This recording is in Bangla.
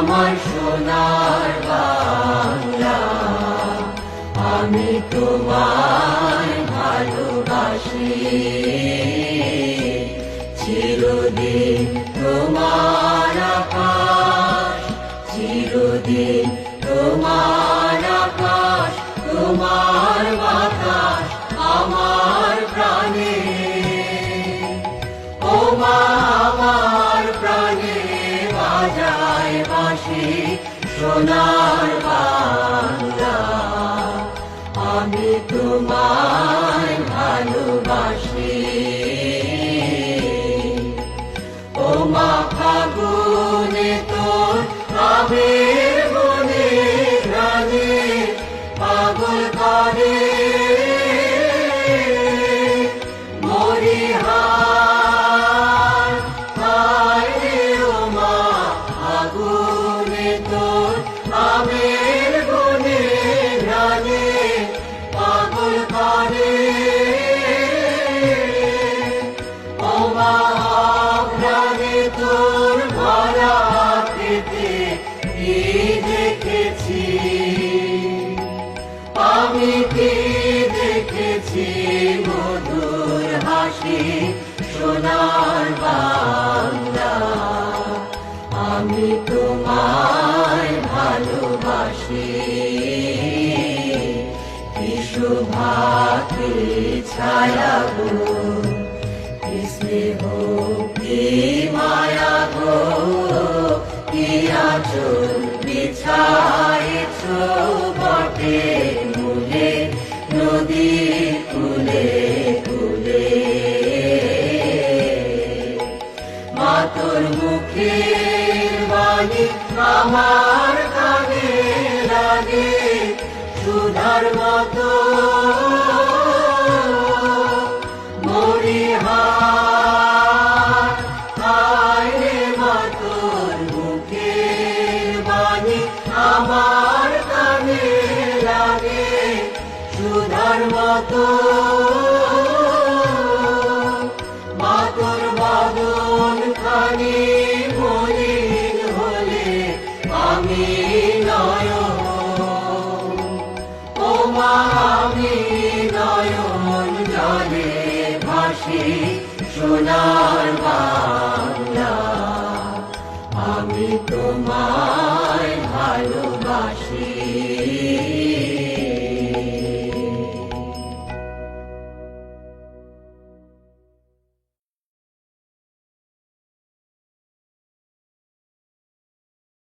আমার সোনার বাংলা, আমি তোমায় ভালোবাসি। চিরদিন তোমার আকাশ, চিরদিন তোমার আকাশ, তোমার বাতাস আমার প্রাণে। ও মা আমার প্রাণে বাজায় বাঁশি সোনার বাংলা, আমি তোমায় ভালোবাসি। ও মা ফাগুনে তোর আবির বনে প্রাণে পাগল করে মরিহার। হায় রে ও মা ফাগুনে তোর আবির বনে প্রাণে পাগল করে। ও মা প্রাণে তোর ভরা পেতে কি দেখেছি, আমি কি দেখেছি মধুর হাসি সোনার বাংলা, আমি তোমায় ভালোবাসি। কি শোভা কি ছায়া গো, কি স্নেহ কি মায়া গো, কি আঁচল বিছায়েছ বটে মূলে নদী কূলে কূলে। মা তোর মুখের বাণী আমার কানে লাগে সুধার মতো মরিহার। হায় রে মা তোর মুখের বাণী আমার কানে লাগে সুধার মতো। মা তোর বদন খানি মলিন হলে আমি নয়ন, ও মা আমি নয়ন জলে ভাসি সোনার বাংলা।